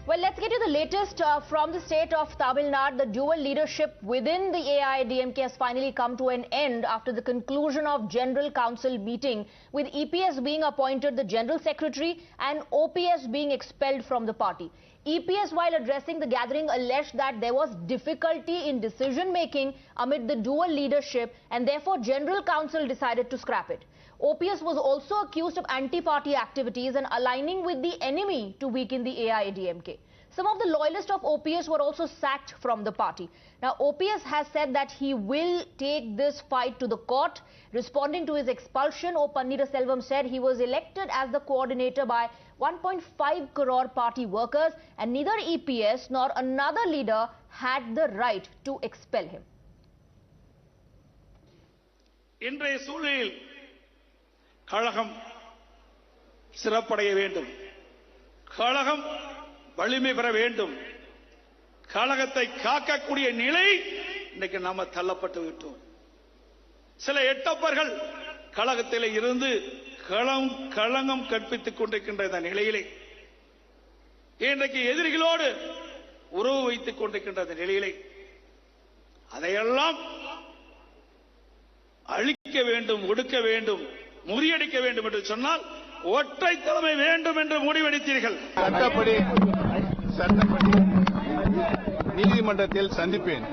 Well, let's get you the latest from the state of Tamil Nadu. The dual leadership within the AIADMK has finally come to an end after the conclusion of General Council meeting, with EPS being appointed the General Secretary and OPS being expelled from the party. EPS, while addressing the gathering, alleged that there was difficulty in decision-making amid the dual leadership and therefore General Council decided to scrap it. OPS was also accused of anti-party activities and aligning with the enemy to weaken the AIADMK. Some of the loyalists of OPS were also sacked from the party. Now, OPS has said that he will take this fight to the court. Responding to his expulsion, Panneerselvam said he was elected as the coordinator by 1.5 crore party workers and neither EPS nor another leader had the right to expel him. இன்றைய சூழலில் கழகம் சிறப்படைய வேண்டும், கழகம் வலிமை பெற வேண்டும், கழகத்தை காக்கக்கூடிய நிலை இன்னைக்கு நாம தள்ளப்பட்டு விட்டோம். சில எட்டப்பர்கள் கழகத்தில் இருந்து களங்கம் கற்பித்துக் கொண்டிருக்கின்ற இந்த நிலையிலே இன்றைக்கு எதிரிகளோடு உறவு வைத்துக் கொண்டிருக்கின்ற இந்த நிலையிலே அதையெல்லாம் அழிக்க வேண்டும், ஒடுக்க வேண்டும், முறியடிக்க வேண்டும் என்று சொன்னால் ஒற்றை தலைமை வேண்டும் என்று முடிவெடுத்தீர்கள். சட்டப்படி நீதிமன்றத்தில் சந்திப்பேன்.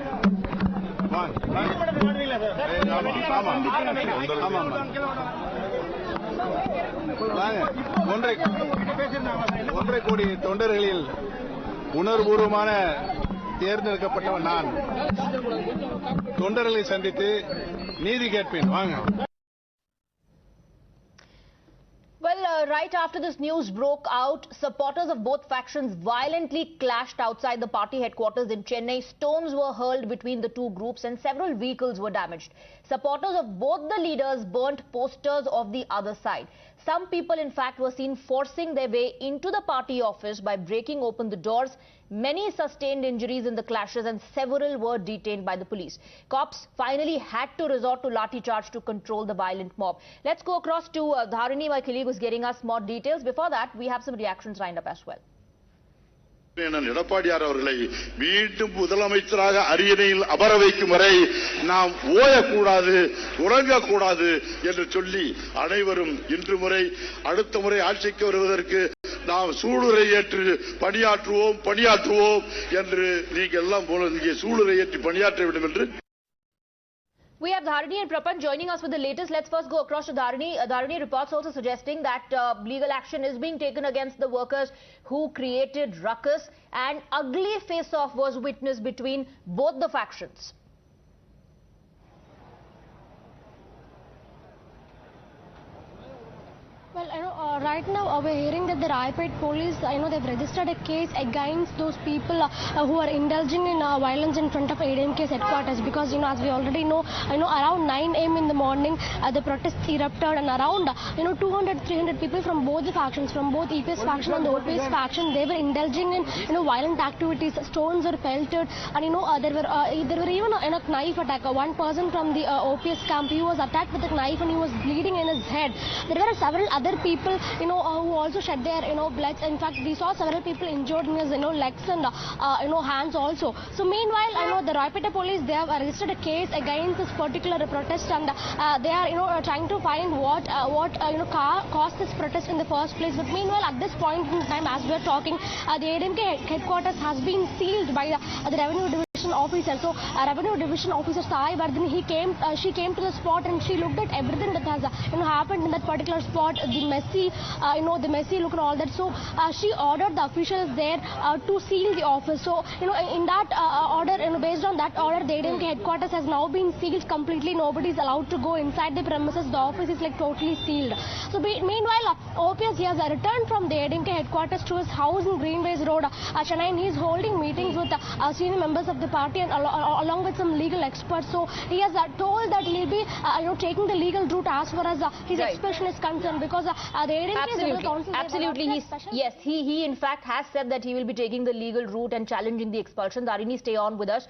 ஒன்றரை கோடி தொண்டர்களில் உணர்வுபூர்வமான தேர்ந்தெடுக்கப்பட்டவன் நான். தொண்டர்களை சந்தித்து நீதி கேட்பேன். வாங்க. Well, right after this news broke out, supporters of both factions violently clashed outside the party headquarters in Chennai. Stones were hurled between the two groups and several vehicles were damaged. Supporters of both the leaders burnt posters of the other side. Some people, in fact, were seen forcing their way into the party office by breaking open the doors. Many sustained injuries in the clashes and several were detained by the police. Cops finally had to resort to lathi charge to control the violent mob. Let's go across to Dharani, my colleague, who's getting us more details. Before that, we have some reactions lined up as well. Edappadi அவர்களை மீண்டும் முதலமைச்சராக அரியணையில் அமர வைக்கும் வரை நாம் ஓயக்கூடாது, உறங்கக்கூடாது என்று சொல்லி அனைவரும் இன்று முறை அடுத்த முறை ஆட்சிக்கு வருவதற்கு நாம் சூளுரை ஏற்று பணியாற்றுவோம் என்று நீங்கள் எல்லாம் போல இங்கே சூளுரை ஏற்றி பணியாற்ற வேண்டும் என்று. We have Dharani and Prapan joining us with the latest. Let's first go across to Dharani. Dharani, reports also suggesting that legal action is being taken against the workers who created ruckus and ugly face-off was witnessed between both the factions. Well, right now we're hearing that the Raipet police, they've registered a case against those people who are indulging in violence in front of AIADMK's headquarters, because as we already know, around 9 a.m. in the morning the protests erupted and around 200-300 people from both the factions, from both EPS faction and the OPS faction, they were indulging in violent activities. Stones were pelted and there were even a knife attack. One person from the OPS camp, he was attacked with a knife and he was bleeding in his head. There were several other people who also shed their blood. In fact, we saw several people injured in his legs and hands also. So meanwhile, the Raipet police, they have registered a case against this particular protest and they are trying to find what caused this protest in the first place. But meanwhile, at this point in time, as we are talking, the AIADMK headquarters has been sealed by the revenue division officer. So revenue division officer Sai Vardhani, she came to the spot and she looked at everything that has happened in that particular spot, the messy look and all that. So she ordered the officials there to seal the office. So in that order, based on that order, the AIADMK headquarters has now been sealed completely. Nobody is allowed to go inside the premises. The office is totally sealed. So meanwhile, OPS, he has returned from the AIADMK headquarters to his house in Greenways Road, Chennai, and he is holding meetings with senior members of the party and along with some legal experts. So he has told that he'll be taking the legal route as far as his expulsion is concerned, because the AIADMK General Council... Absolutely. He in fact has said that he will be taking the legal route and challenging the expulsion. Dharini, stay on with us.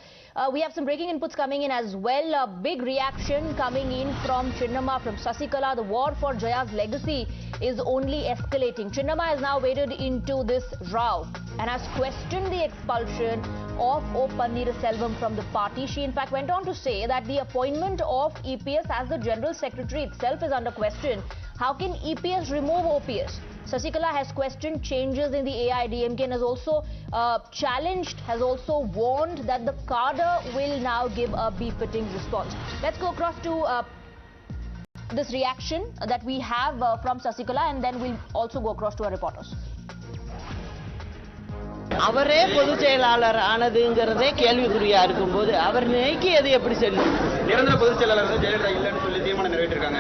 We have some breaking inputs coming in as well. A big reaction coming in from Chinnamma, from Sasikala. The war for Jaya's legacy is only escalating. Chinnamma has now waded into this row and has questioned the expulsion of O. Panneerselvam from the party. She in fact went on to say that the appointment of EPS as the General Secretary itself is under question. How can EPS remove OPS? Sasikala has questioned changes in the AIADMK and has also has also warned that the cadre will now give a befitting response. Let's go across to this reaction that we have from Sasikala, and then we'll also go across to our reporters. அவரே பொதுச் செயலாளர் ஆனதுங்கிறதே கேள்விக்குறியா இருக்கும்போது அவர் நீக்கியது எப்படி செல்லும்? நிரந்தர பொதுச் செயலாளர் ஜெயலலிதா இல்லைன்னு சொல்லி தீர்மானம் நிறைவேற்றிருக்காங்க.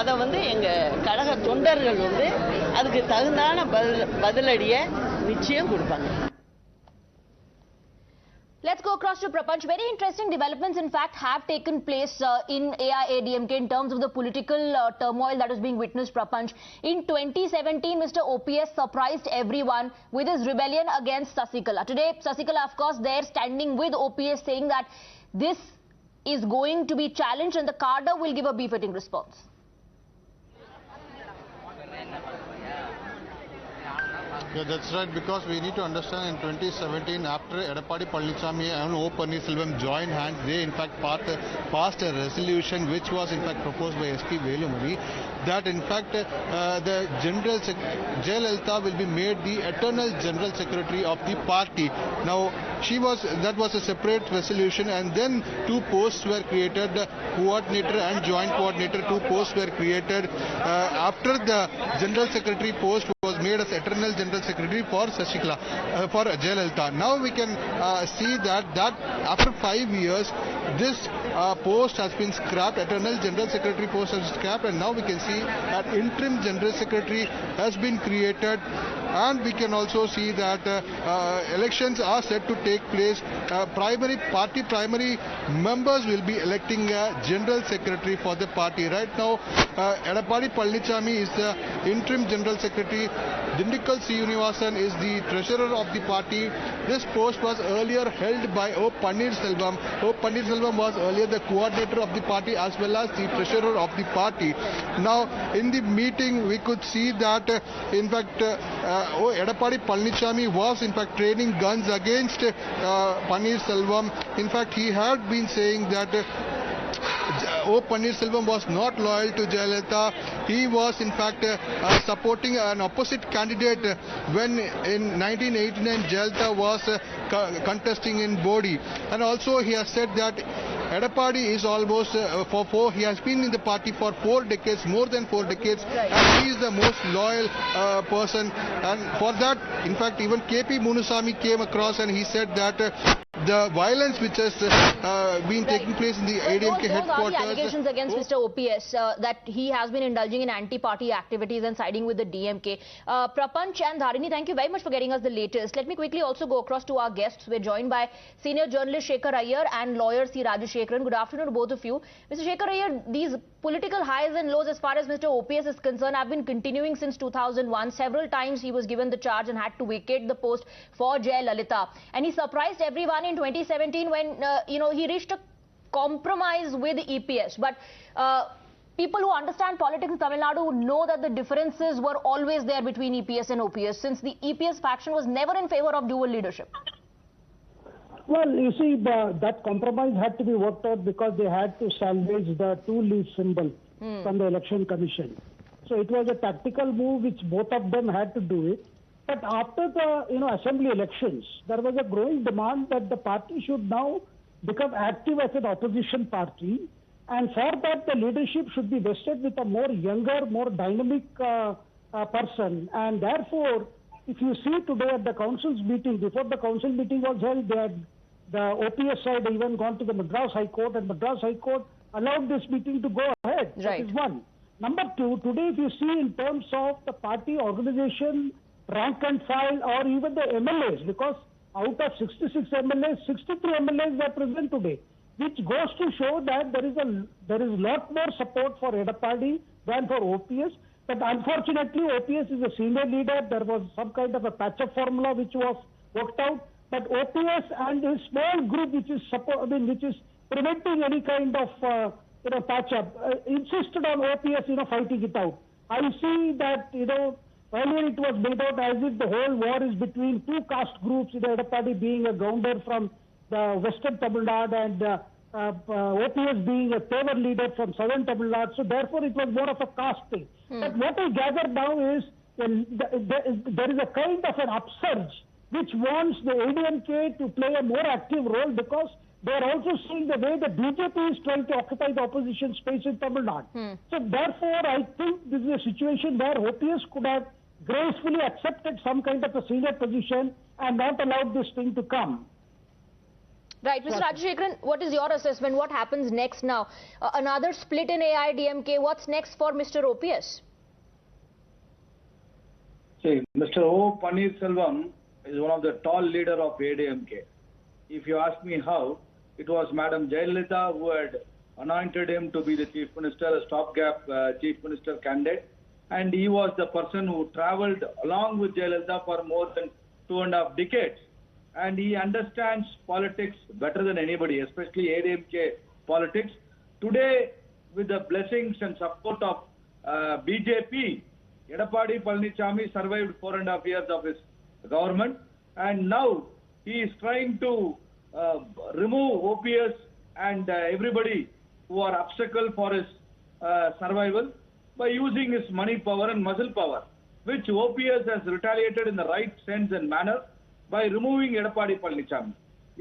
அதை எங்க கழக தொண்டர்கள் அதுக்கு தகுந்தான பதிலடியை நிச்சயம் கொடுப்பாங்க. Let's go across to Prapanch. Very interesting developments, in fact, have taken place in AIADMK in terms of the political turmoil that is being witnessed, Prapanch. In 2017, Mr. OPS surprised everyone with his rebellion against Sasikala. Today, Sasikala, of course, they're standing with OPS saying that this is going to be challenged and the cadre will give a befitting response. Yeah, that's right, because we need to understand in 2017, after Edappadi Palanisamy and O. Panneerselvam joined hands, they in fact passed a resolution which was in fact proposed by SP Velumani, that in fact the Jayalalitha will be made the eternal General Secretary of the party. Now, that was a separate resolution, and then two posts were created, coordinator and joint coordinator. Two posts were created after the General Secretary post was made as eternal General Secretary for Sasikala, for Jayalalitha. Now we can see that after 5 years, this post has been scrapped, eternal General Secretary post has been scrapped, and now we can see that interim General Secretary has been created, and we can also see that elections are set to take place. Primary members will be electing a General Secretary for the party. Right now, Edappadi Palanisamy is the interim General Secretary. Dindikal Srinivasan is the treasurer of the party. This post was earlier held by O. Panneerselvam. O. Panneerselvam was earlier the coordinator of the party as well as the treasurer of the party. Now, in the meeting, we could see that, in fact, Edappadi Palanisamy was in fact training guns against Panneerselvam. In fact, he had been saying that O. Panneerselvam was not loyal to Jayalalitha. He was in fact supporting an opposite candidate when in 1989 Jayalalitha was contesting in Bodi. And also he has said that Edappadi is almost he has been in the party for 4 decades, more than 4 decades, and he is the most loyal person. And for that, in fact, even KP Munnetra came across and he said that the violence which has been taking place in the AIADMK headquarters... Those are the allegations against Mr. OPS, that he has been indulging in anti-party activities and siding with the DMK. Prapanch and Dharini, thank you very much for getting us the latest. Let me quickly also go across to our guests. We're joined by senior journalist Shekhar Iyer and lawyer C. Rajashekharan. Good afternoon to both of you. Mr. Shekhar Iyer, these political highs and lows as far as Mr. OPS is concerned have been continuing since 2001. Several times he was given the charge and had to vacate the post for Jayalalitha. And he surprised everyone in 2017 when, he reached a compromise with EPS. But people who understand politics in Tamil Nadu know that the differences were always there between EPS and OPS, since the EPS faction was never in favor of dual leadership. Well, you see, that compromise had to be worked out because they had to salvage the two-leaf symbol from the Election Commission. So it was a tactical move which both of them had to do it. But after the assembly elections, there was a growing demand that the party should now become active as an opposition party, and for that the leadership should be vested with a more younger, more dynamic person. And therefore, if you see today at the council's meeting, before the council meeting was held, the OPS side even gone to the Madras High Court, and Madras High Court allowed this meeting to go ahead. Right. That is one. Number two, today if you see in terms of the party organization, rank and file, or even the MLAs, because out of 66 MLAs, 63 MLAs were present today, which goes to show that there is a lot more support for Edappadi than for OPS. But unfortunately, OPS is a senior leader. There was some kind of a patch-up formula which was worked out. But OPS and a small group which is which is preventing any kind of patch-up insisted on OPS fighting it out. I see that earlier it was made out as if the whole war is between two caste groups, Edappadi being a gounder from the western Tamil Nadu and OPS being a Tevar leader from southern Tamil Nadu. So therefore it was more of a caste thing. But what I gather now is there is a kind of an upsurge which wants the ADMK to play a more active role, because they are also seeing the way the BJP is trying to occupy the opposition space in Tamil Nadu. So therefore, I think this is a situation where OPS could have gracefully accepted some kind of a senior position and not allowed this thing to come. Right. Mr. Rajashekaran, what is your assessment? What happens next now? Another split in AIADMK. What's next for Mr. OPS? See, Mr. O. Panneerselvam is one of the tall leader of AIADMK. If you ask me how, it was Madam Jayalalitha who had anointed him to be the Chief Minister, a stopgap Chief Minister candidate. And he was the person who travelled along with Jayalalitha for more than 2.5 decades. And he understands politics better than anybody, especially AIADMK politics. Today, with the blessings and support of BJP, Edappadi Palanisamy survived 4.5 years of his government, and now he is trying to remove OPS and everybody who are obstacle for his survival by using his money power and muscle power, which OPS has retaliated in the right sense and manner by removing Edappadi Palanisamy.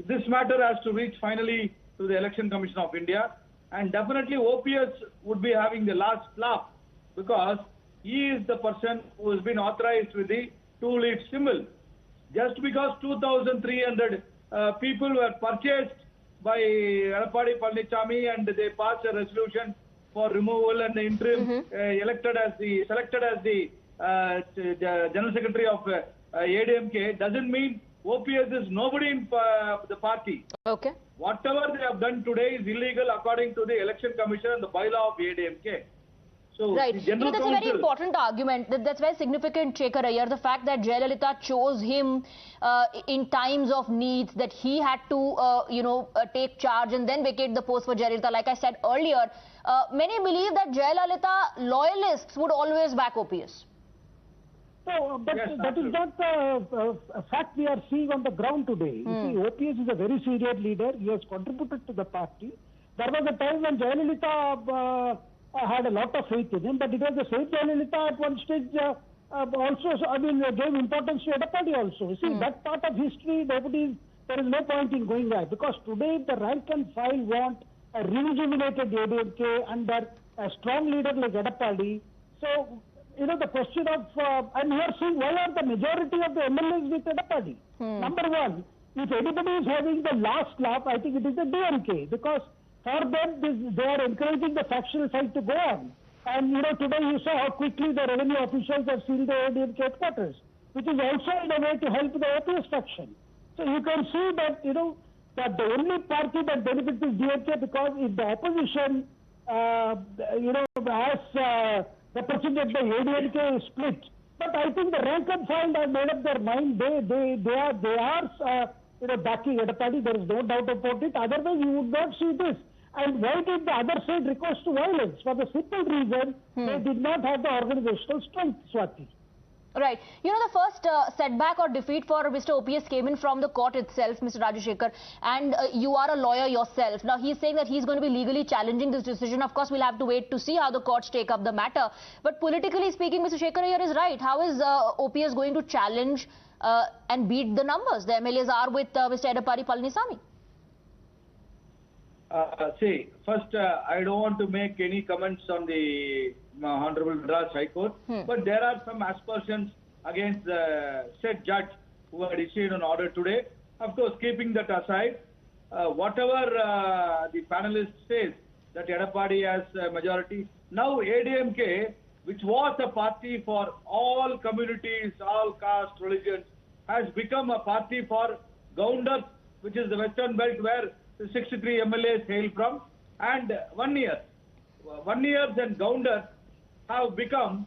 This matter has to reach finally to the Election Commission of India, and definitely OPS would be having the last laugh, because he is the person who has been authorized with the two-leaf symbol. Just because 2,300 people were purchased by Edappadi Palanisamy and they passed a resolution for removal and the interim selected as the General Secretary of AIADMK, doesn't mean OPS is nobody in the party. Okay. Whatever they have done today is illegal according to the Election Commission and the bylaw of AIADMK. So right. That's a very important argument. That's very significant, Shekhar Iyer. The fact that Jayalalitha chose him in times of needs, that he had to, take charge and then vacate the post for Jayalalitha. Like I said earlier, many believe that Jayalalitha loyalists would always back OPS. No, but yes, that is not a fact we are seeing on the ground today. You see, OPS is a very senior leader. He has contributed to the party. There was a time when Jayalalitha had a lot of faith in him, but it was the same Jayalalitha at one stage gave importance to Edappadi also. You see, that part of history, there is no point in going there, because today the rank and file want a rejuvenated AIADMK under a strong leader like Edappadi. So, the question of, and we are seeing why are the majority of the MLAs with Edappadi? Number one, if anybody is having the last laugh, I think it is the DMK, because for them, they are encouraging the factional fight to go on. And, today you saw how quickly the revenue officials have sealed the AIADMK headquarters, which is also in a way to help the OPS faction. So you can see that, that the only party that benefits is DMK, because if the opposition, has represented by AIADMK is split. But I think the rank and file have made up their mind. They are backing Edappadi. There is no doubt about it. Otherwise, you would not see this. And why did the other side recourse to violence? For the simple reason, they did not have the organizational strength, Swati. Right. The first setback or defeat for Mr. OPS came in from the court itself, Mr. Rajashekar, and you are a lawyer yourself. Now, he's saying that he's going to be legally challenging this decision. Of course, we'll have to wait to see how the courts take up the matter. But politically speaking, Mr. Shekhar Iyer is right. How is OPS going to challenge and beat the numbers? The MLAs are with Mr. Edappadi Palanisamy. See, first, I don't want to make any comments on the Honorable Madras High Court, but there are some aspersions against the said judge who had issued an order today. Of course, keeping that aside, whatever the panelist says that Edappadi has a majority, now AIADMK, which was a party for all communities, all caste, religions, has become a party for Gounders, which is the western belt where the 63 MLAs hail from, and 1 year. 1 years and Gounders have become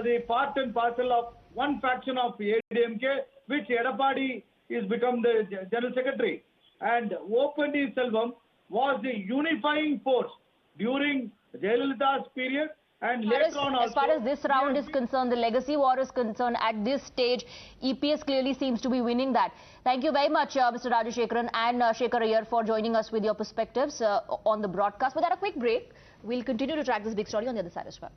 the part and parcel of one faction of AIADMK, which Edappadi is become the General Secretary. And Panneerselvam was the unifying force during Jayalalitha's period and later on also. As far as this round is concerned, the legacy war is concerned, at this stage, EPS clearly seems to be winning that. Thank you very much, Mr. Rajashekaran and Shekhar Iyer, for joining us with your perspectives on the broadcast. Without a quick break, we'll continue to track this big story on the other side as well.